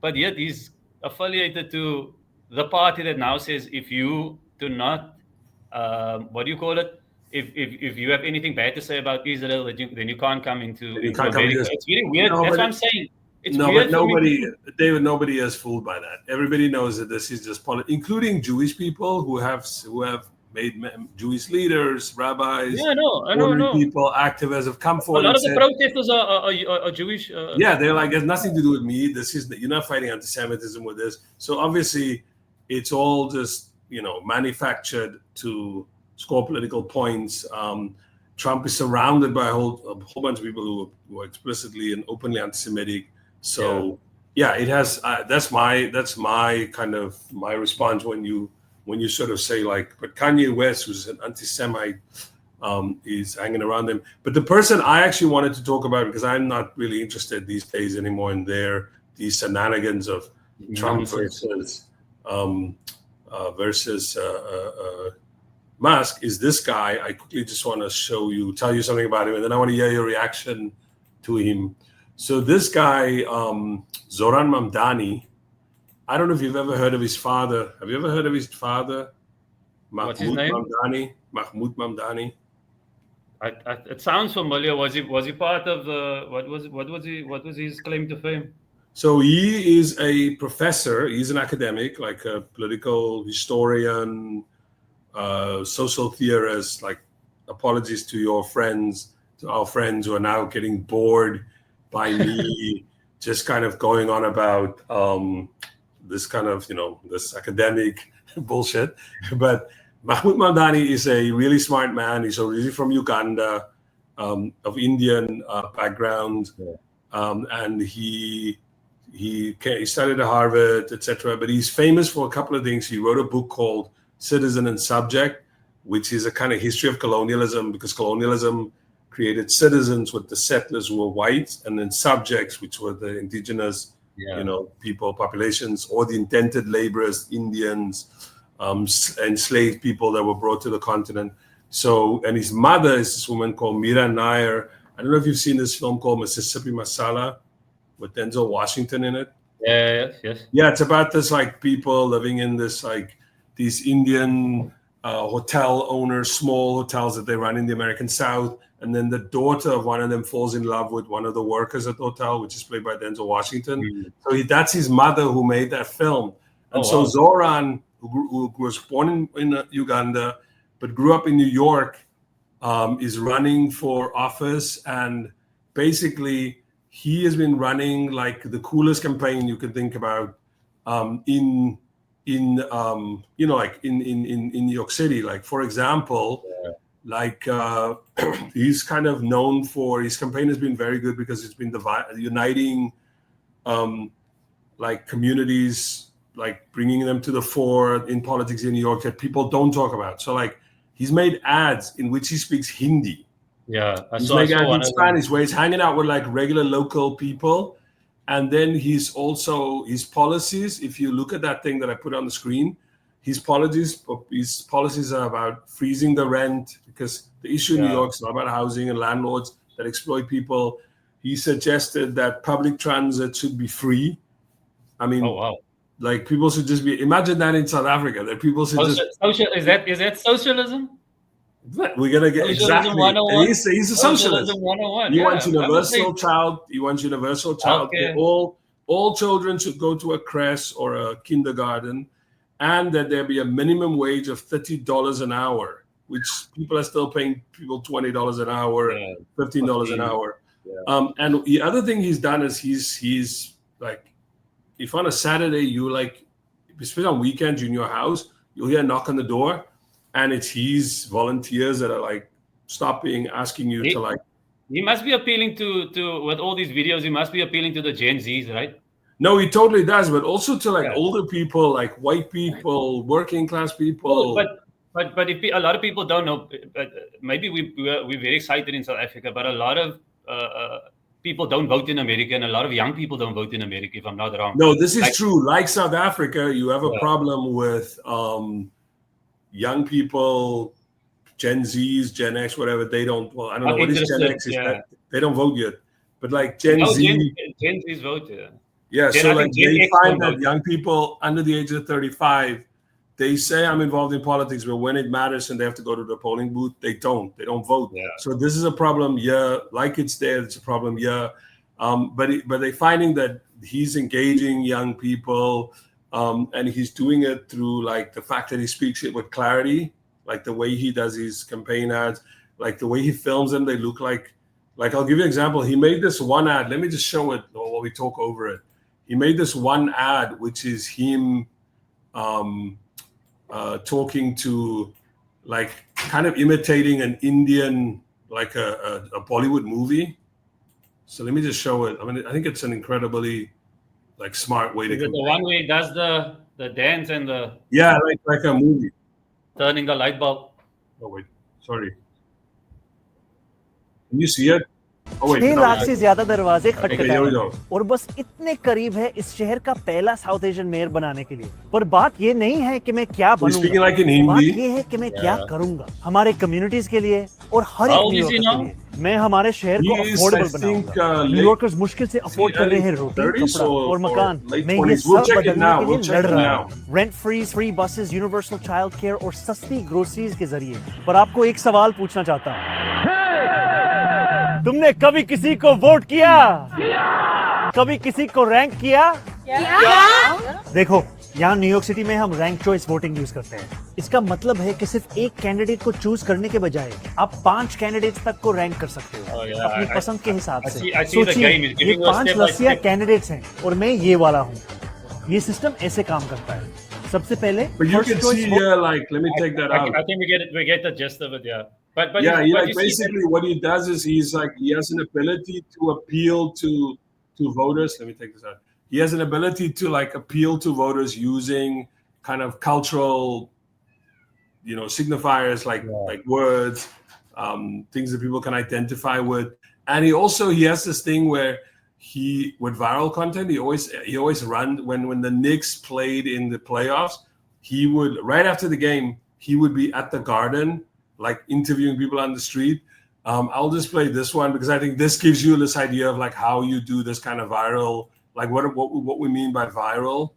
but yet he's affiliated to the party that now says if you do not, what do you call it? If you have anything bad to say about Israel, then you can't come into America. It's very weird. That's what I'm saying. But nobody is fooled by that. Everybody knows that this is just politics, including Jewish people who have made Jewish leaders, rabbis, I know. people, activists have come forward. A lot of the protesters are Jewish. They're like, it has nothing to do with me. You're not fighting anti-Semitism with this. So obviously, it's all just manufactured to score political points. Trump is surrounded by a whole bunch of people who are explicitly and openly anti-Semitic. So it has. That's my kind of my response when you sort of say like, but Kanye West, who's an anti-Semite, is hanging around him. But the person I actually wanted to talk about, because I'm not really interested these days anymore in these shenanigans of Trump versus Musk, is this guy. I quickly just want to tell you something about him, and then I want to hear your reaction to him. So this guy, Zoran Mamdani, I don't know if you've ever heard of his father. Have you ever heard of his father? What's his name? Mahmoud Mamdani. It sounds familiar. Was he part of the what was his claim to fame? So he is a professor. He's an academic, like a political historian, social theorist. Like, apologies to our friends who are now getting bored by me just kind of going on about this kind of this academic bullshit. But Mahmoud Mamdani is a really smart man. He's originally from Uganda, of Indian background, and he studied at Harvard, etc. But he's famous for a couple of things. He wrote a book called Citizen and Subject, which is a kind of history of colonialism, because colonialism created citizens with the settlers who were white, and then subjects, which were the indigenous people, populations, or the indented laborers, Indians, enslaved people that were brought to the continent. So, and his mother is this woman called Mira Nair. I don't know if you've seen this film called Mississippi Masala with Denzel Washington in it. Yes. Yeah, it's about this like people living in this like these Indian hotel owners, small hotels that they run in the American South. And then the daughter of one of them falls in love with one of the workers at the hotel, which is played by Denzel Washington. Mm-hmm. So that's his mother who made that film. And Zoran, who was born in Uganda, but grew up in New York, is running for office. And basically, he has been running like the coolest campaign you can think about in New York City. Like, for example, he's kind of known for his campaign has been very good because it's been uniting like communities, like bringing them to the fore in politics in New York that people don't talk about. So like he's made ads in which he speaks Hindi. Yeah, he's making ads in Spanish where he's hanging out with like regular local people. And then he's also his policies. If you look at that thing that I put on the screen, his policies are about freezing the rent, because the issue in New York is not about housing and landlords that exploit people. He suggested that public transit should be free. I mean, like people should just be. Imagine that in South Africa, that people should is that socialism? We're gonna get socialism exactly. 101? He's a socialist. 101. He wants universal child. He wants universal child. Okay. All children should go to a creche or a kindergarten, and that there be a minimum wage of $30 an hour, which people are still paying people $20 an hour, $15 an hour. Yeah. And the other thing he's done is he's like, if on a Saturday you like, especially on weekends in your house, you'll hear a knock on the door, and it's his volunteers that are like stopping, asking you to like. He must be appealing to with all these videos. He must be appealing to the Gen Zs, right? No, he totally does, but also to like older people, like white people, working class people. But if a lot of people don't know, maybe we're very excited in South Africa, but a lot of people don't vote in America, and a lot of young people don't vote in America, if I'm not wrong. No, this is true. Like South Africa, you have a problem with young people, Gen Zs, Gen X, whatever. They don't. Well, I don't know what is Gen X. They don't vote yet, but like Gen Z, Gen Zs vote. Yeah, so like they find that young people under the age of 35, they say I'm involved in politics, but when it matters and they have to go to the polling booth, they don't vote. Yeah. So this is a problem. Yeah, like it's there, it's a problem. Yeah, but they're finding that he's engaging young people, and he's doing it through like the fact that he speaks it with clarity, like the way he does his campaign ads, like the way he films them. They look like I'll give you an example. He made this one ad. Let me just show it while we talk over it. He made this one ad, which is him talking to, like, kind of imitating an Indian, like a Bollywood movie. So let me just show it. I mean, I think it's an incredibly, like, smart way to. Is it the one where he does the dance and the? Yeah, like a movie. Turning the light bulb. Oh wait, sorry. Can you see it? 6 lakh से ज्यादा दरवाजे खटखटाए और बस इतने करीब है इस शहर का पहला साउथ एशियन मेयर बनाने के लिए। पर बात ये नहीं है कि मैं क्या बनूंगा, बात ये है कि मैं क्या करूंगा हमारे कम्युनिटीज के लिए और हर एक न्यूयॉर्कर के लिए। मैं हमारे शहर को अफोर्डेबल बनाऊंगा। न्यूयॉर्कर्स मुश्किल से अफोर्ड कर रहे हैं रोटी, कपड़ा और मकान। मैं ये सब बदलने के लिए लड़ रहा हूँ। Rent free buses, universal child care और सस्ती ग्रोसरीज के जरिए। पर आपको एक सवाल पूछना चाहता हूँ, तुमने कभी किसी को वोट किया? कभी किसी को रैंक किया? देखो, यहाँ न्यूयॉर्क सिटी में हम रैंक चॉइस वोटिंग यूज करते हैं। इसका मतलब है कि सिर्फ एक कैंडिडेट को चूज करने के बजाय आप 5 कैंडिडेट्स तक को रैंक कर सकते हो अपनी पसंद के हिसाब से। सोचिए, ये 5 लसिया कैंडिडेट्स हैं और मैं ये वाला हूँ। ये सिस्टम ऐसे काम करता है। सबसे पहले But you can see, like, let me take that out. I think we get the gist of it, yeah. But yeah, like basically what he does is he has an ability to appeal to voters. Let me take this out. He has an ability to like appeal to voters using kind of cultural, signifiers like words, things that people can identify with. And he has this thing where with viral content, he always run when the Knicks played in the playoffs, he would, right after the game, he would be at the Garden, like interviewing people on the street. I'll just play this one because I think this gives you this idea of like how you do this kind of viral, like what we mean by viral.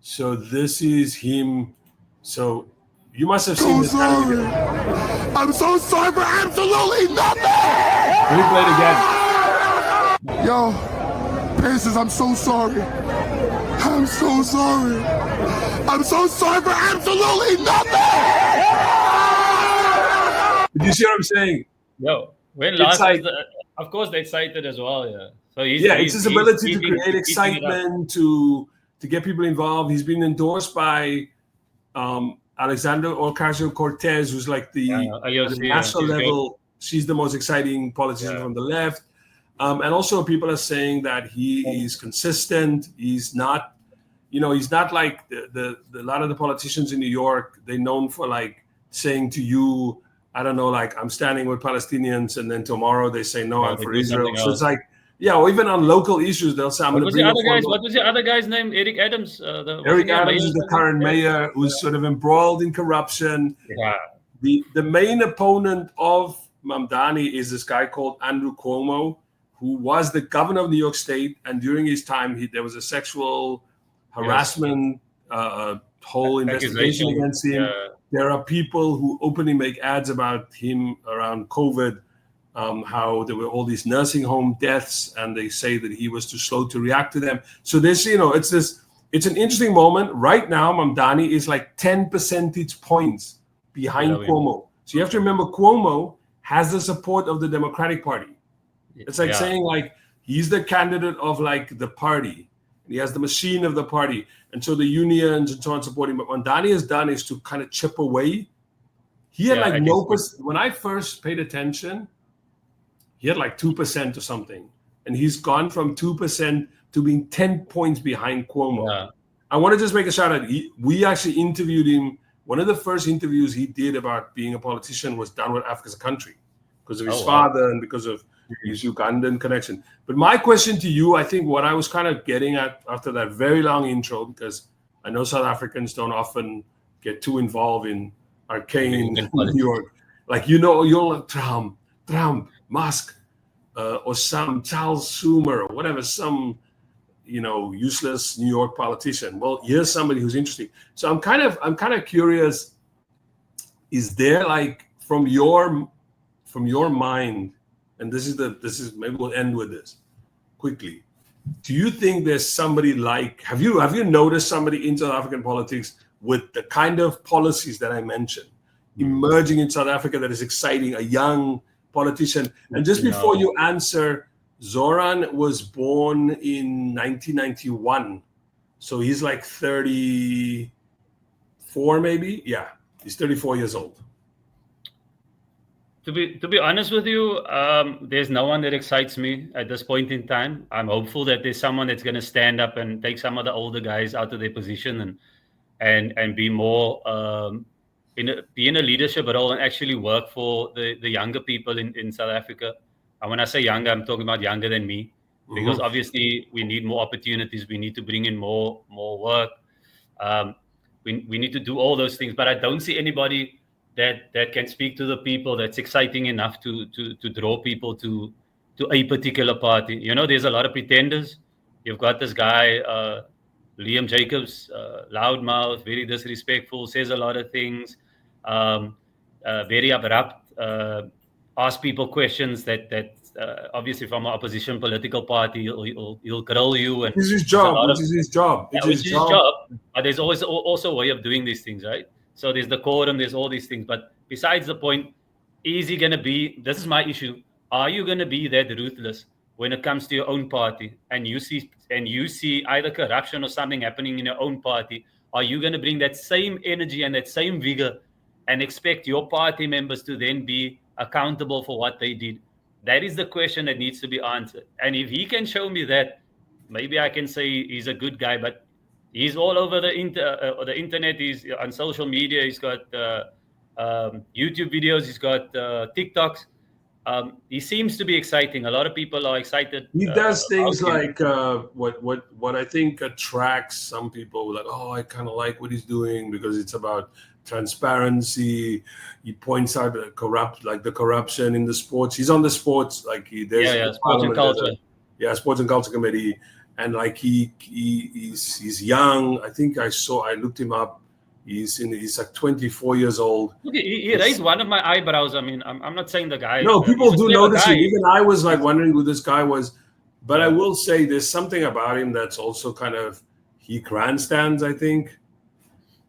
So this is him. So you must have seen this. I'm so sorry for absolutely nothing. Let me play it again. Yo, Pacers, I'm so sorry. I'm so sorry. I'm so sorry for absolutely nothing. Do you see what I'm saying? Yo, when last of course they're excited as well, yeah. So it's his ability to create excitement, to get people involved. He's been endorsed by Alexandra Ocasio-Cortez, who's like the national level. She's the most exciting politician from the left. And also people are saying that he is consistent. He's not, he's not like the a lot of the politicians in New York. They're known for like saying to you, I don't know, like I'm standing with Palestinians, and then tomorrow they say no, I'm for Israel. So it's like, or even on local issues, they'll say I'm going to bring what was the other guy's name? Eric Adams. Eric Adams is the current mayor who's sort of embroiled in corruption. Yeah. The main opponent of Mamdani is this guy called Andrew Cuomo, who was the governor of New York State, and during his time, there was a sexual harassment whole investigation against him. Yeah. There are people who openly make ads about him around COVID, how there were all these nursing home deaths, and they say that he was too slow to react to them. So this, it's an interesting moment. Right now, Mamdani is like 10 percentage points behind Cuomo. So you have to remember, Cuomo has the support of the Democratic Party. It's like saying like he's the candidate of like the party. He has the machine of the party. And so the unions and so on support him. But what Mamdani has done is to kind of chip away. He had when I first paid attention, he had like 2% or something. and he's gone from 2% to being 10 points behind Cuomo. Yeah. I want to just make a shout out. We actually interviewed him. One of the first interviews he did about being a politician was done with Africa's a Country because of his father and because of his Ugandan connection. But my question to you, I think what I was kind of getting at after that very long intro, because I know South Africans don't often get too involved in arcane New York. Like, you're like Trump, Musk, or some Charles Schumer or whatever, some useless New York politician. Well, here's somebody who's interesting. So I'm kind of curious. Is there, like, from your mind, and this is maybe we'll end with this quickly. Do you think there's somebody like, have you noticed somebody in South African politics with the kind of policies that I mentioned emerging in South Africa that is exciting, a young politician? And just before you answer, Zoran was born in 1991. So he's like 34 maybe? Yeah, he's 34 years old. To be honest with you, there's no one that excites me at this point in time. I'm hopeful that there's someone that's going to stand up and take some of the older guys out of their position and be more be in a leadership role and actually work for the younger people in South Africa. And when I say younger, I'm talking about younger than me, because obviously we need more opportunities. We need to bring in more work. We need to do all those things, but I don't see anybody that can speak to the people that's exciting enough to draw people to a particular party. There's a lot of pretenders. You've got this guy, Liam Jacobs, loudmouth, very disrespectful, says a lot of things, very abrupt, ask people questions that obviously from an opposition political party, he'll grill you. And it's his job. Which is his job. It's his job. But there's always also a way of doing these things, right? So there's the quorum, there's all these things. But besides the point, is he going to be, this is my issue, are you going to be that ruthless when it comes to your own party and you see either corruption or something happening in your own party? Are you going to bring that same energy and that same vigor and expect your party members to then be accountable for what they did? That is the question that needs to be answered. And if he can show me that, maybe I can say he's a good guy. But he's all over the internet. He's on social media. He's got YouTube videos. He's got TikToks. He seems to be exciting. A lot of people are excited. He does things like what I think attracts some people. Like, oh, I kind of like what he's doing because it's about transparency. He points out the corruption in the sports. He's on the sports, like there's sports and culture. Sports and culture committee. And like he's young. I think I looked him up. He's like 24 years old. He raised one of my eyebrows. I mean, I'm not saying the guy. No, people do notice him. Even I was like wondering who this guy was. But I will say there's something about him that's also kind of, he grandstands, I think.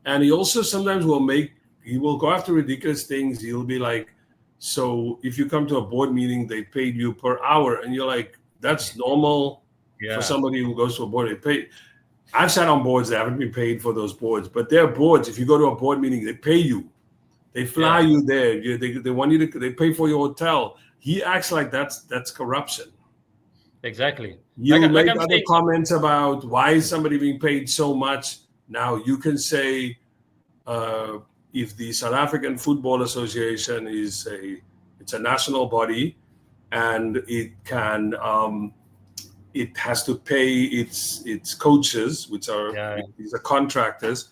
And he also sometimes he will go after ridiculous things. He'll be like, so if you come to a board meeting, they paid you per hour. And you're like, that's normal. For somebody who goes to a board, they pay. I've sat on boards that haven't been paid for those boards, but they're boards. If you go to a board meeting, they pay you. They fly you there. They want you to. They pay for your hotel. He acts like that's corruption. Exactly. You make other comments about why is somebody being paid so much. Now you can say if the South African Football Association it's a national body, and it can. It has to pay its coaches, which are these are contractors.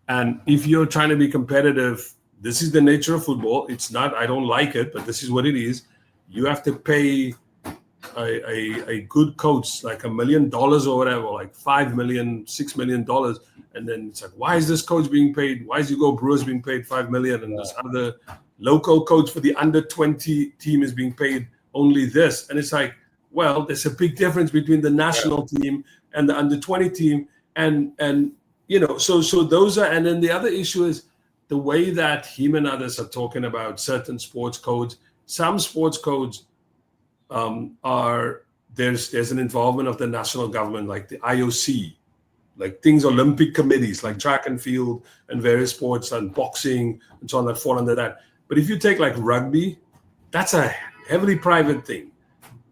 And if you're trying to be competitive, this is the nature of football. It's not, I don't like it, but this is what it is. You have to pay a good coach like $1 million or whatever, like $5 million, $6 million. And then it's like, why is this coach being paid? Why is Hugo Brewers being paid $5 million? And this other local coach for the under 20 team is being paid only this. And it's like, well, there's a big difference between the national team and the under 20 team. And so those are, and then the other issue is the way that him and others are talking about certain sports codes. Some sports codes there's an involvement of the national government, like the IOC, like things, Olympic committees, like track and field and various sports and boxing and so on that fall under that. But if you take like rugby, that's a heavily private thing.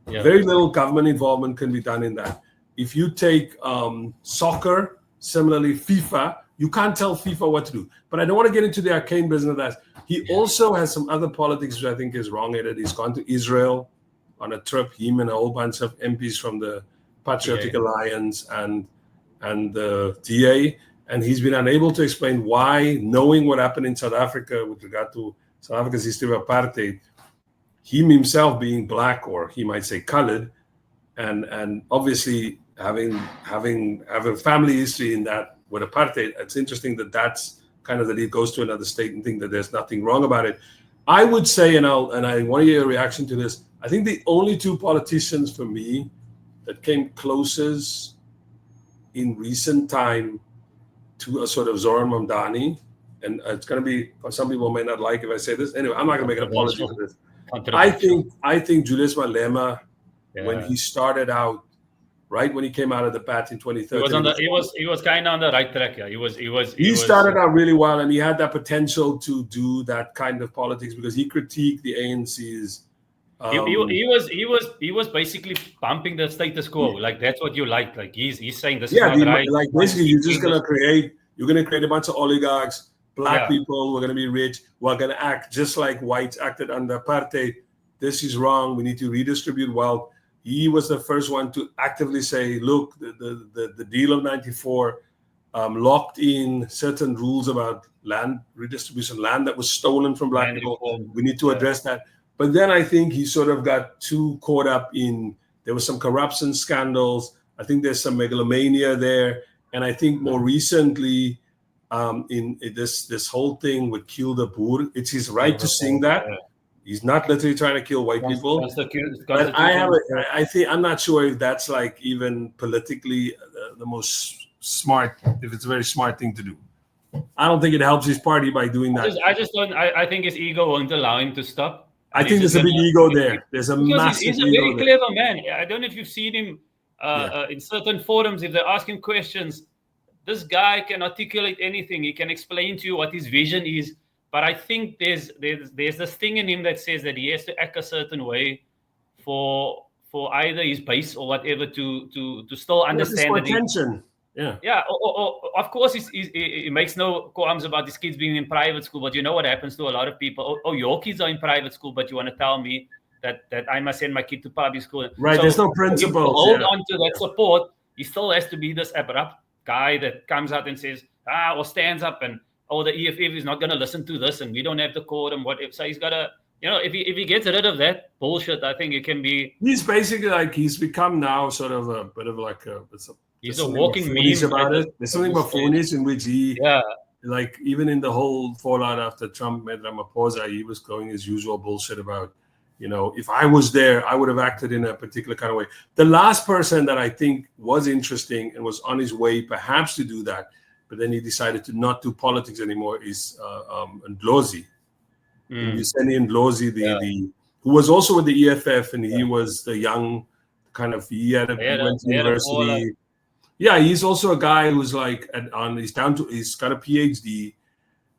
Very little government involvement can be done in that. If you take soccer, similarly FIFA, you can't tell FIFA what to do. But I don't want to get into the arcane business of that. He also has some other politics which I think is wrong-headed. He's gone to Israel on a trip, him and a whole bunch of MPs from the Patriotic Alliance and the DA, and he's been unable to explain why, knowing what happened in South Africa with regard to South Africa's history of apartheid, him himself being black, or he might say colored, and obviously having a family history in that with apartheid, it's interesting that that's kind of that he goes to another state and think that there's nothing wrong about it. I would say, and I want to hear your reaction to this, I think the only two politicians for me that came closest in recent time to a sort of Zoran Mamdani, and it's going to be, some people may not like if I say this. Anyway, I'm not going to make an apology for this. I think Julius Malema, when he started out, right when he came out of the bat in 2013, he was kind of on the right track. Yeah, he started out really well, and he had that potential to do that kind of politics because he critiqued the ANC's. He was basically bumping the status quo. Like that's what you like. Like he's saying this is not right. Like basically you're going to create a bunch of oligarchs, black people who are going to be rich, who are going to act just like whites acted under apartheid. This is wrong. We need to redistribute wealth. He was the first one to actively say, look, the deal of 94 locked in certain rules about land redistribution, land that was stolen from black people. We need to address that. But then I think he sort of got too caught up in, there was some corruption scandals. I think there's some megalomania there. And I think more recently in this whole thing with Kill the Boer, it's his right to sing that. He's not literally trying to kill white people. But I'm not sure if that's like even politically the most smart, if it's a very smart thing to do. I don't think it helps his party by doing that. I think his ego won't allow him to stop. I think there's a big ego there. There's a massive ego. He's a very clever man. I don't know if you've seen him in certain forums. If they ask him questions, this guy can articulate anything. He can explain to you what his vision is. But I think there's this thing in him that says that he has to act a certain way for either his base or whatever to still understand that tension. Yeah. Of course, he makes no qualms about his kids being in private school, but you know what happens to a lot of people. Your kids are in private school, but you want to tell me that I must send my kid to public school. Right, so there's no principles. Hold on to that support. He still has to be this abrupt guy that comes out and says, or stands up and, the EFF is not going to listen to this and we don't have the quorum, whatever. So he's got to, if he gets rid of that bullshit, I think it can be. He's basically like, he's become now sort of a bit of like he's a walking meme about it. There's something buffoonish in which he, like even in the whole fallout after Trump met Ramaphosa, he was going his usual bullshit about, if I was there, I would have acted in a particular kind of way. The last person that I think was interesting and was on his way perhaps to do that, but then he decided to not do politics anymore is Ndlozi. Yuseni Ndlozi, who was also with the EFF, and he was the young kind of, he went to university. Yeah, he's also a guy who's like he's got a PhD,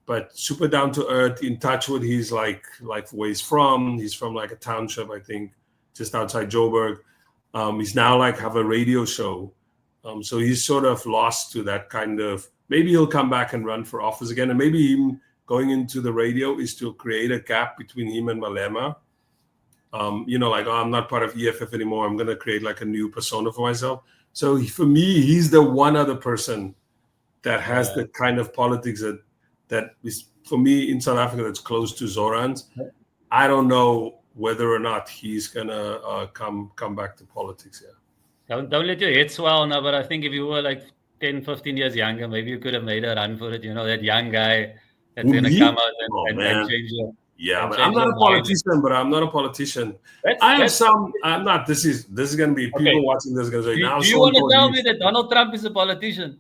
but super down to earth, in touch with his like where he's from. He's from like a township, I think, just outside Joburg. He's now like have a radio show. So he's sort of lost to that kind of, maybe he'll come back and run for office again. And maybe him going into the radio is to create a gap between him and Malema. I'm not part of EFF anymore. I'm going to create like a new persona for myself. So for me, he's the one other person that has the kind of politics that is, for me, in South Africa, that's close to Zoran's. I don't know whether or not he's going to come back to politics. Don't let your head swell now, but I think if you were like 10, 15 years younger, maybe you could have made a run for it. That young guy that's going to come out and change your... Yeah, but I'm not a politician. I'm not. This is going to be people watching this going to say, do you want to tell me that Donald Trump is a politician?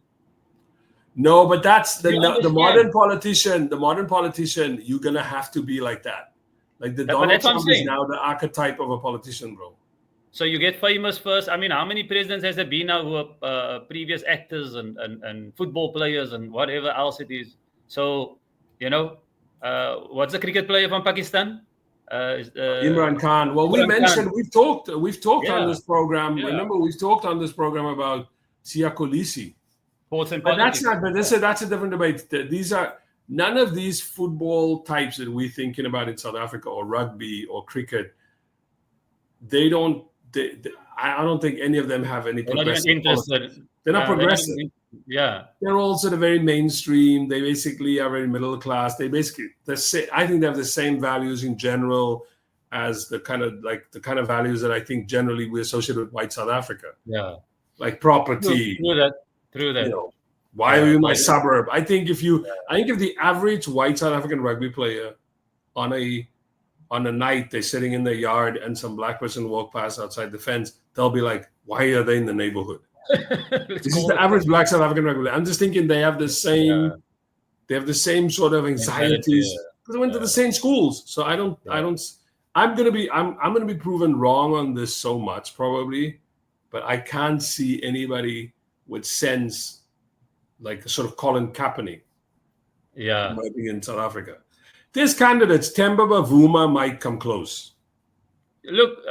No, but that's the modern politician. The modern politician, you're going to have to be like that. Like Donald Trump is now the archetype of a politician, bro. So you get famous first. I mean, how many presidents has there been now who are previous actors and football players and whatever else it is? So, what's the cricket player from Pakistan? Imran Khan. Well, we mentioned we've talked on this program. Yeah. Remember, we've talked on this program about Siya Kolisi. But that's not. But that's a different debate. These are none of these football types that we're thinking about in South Africa, or rugby or cricket. They don't. I don't think any of them have any progressive politics. They're not progressive. They're all sort of very mainstream. They basically are very middle class. They basically I think they have the same values in general as the kind of values that I think generally we associate with white South Africa. Yeah, like property. True that. You know, why are you in my suburb? I think if the average white South African rugby player on a night they're sitting in their yard and some black person walk past outside the fence, they'll be like, why are they in the neighborhood? This is the average black South African rugby player. I'm just thinking they have the same sort of anxieties because they went to the same schools. So I'm gonna be proven wrong on this so much probably, but I can't see anybody with sense like sort of Colin Kaepernick. Yeah. Might be in South Africa. There's candidates. Themba Bavuma might come close. Look,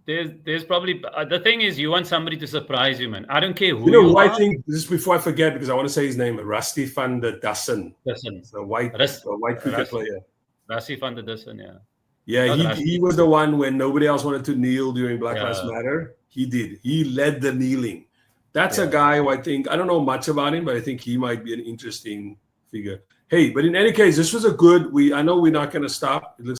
there's probably the thing is you want somebody to surprise you, man. I don't care who you are. I think just before I forget, because I want to say his name, Rusty van der Dussen. The white cricket player. Rusty van der Dussen, yeah. Yeah, he was the one when nobody else wanted to kneel during Black Lives Matter. He did. He led the kneeling. That's a guy who I don't know much about him, but I think he might be an interesting figure. Hey, but in any case, this was I know we're not going to stop. It looks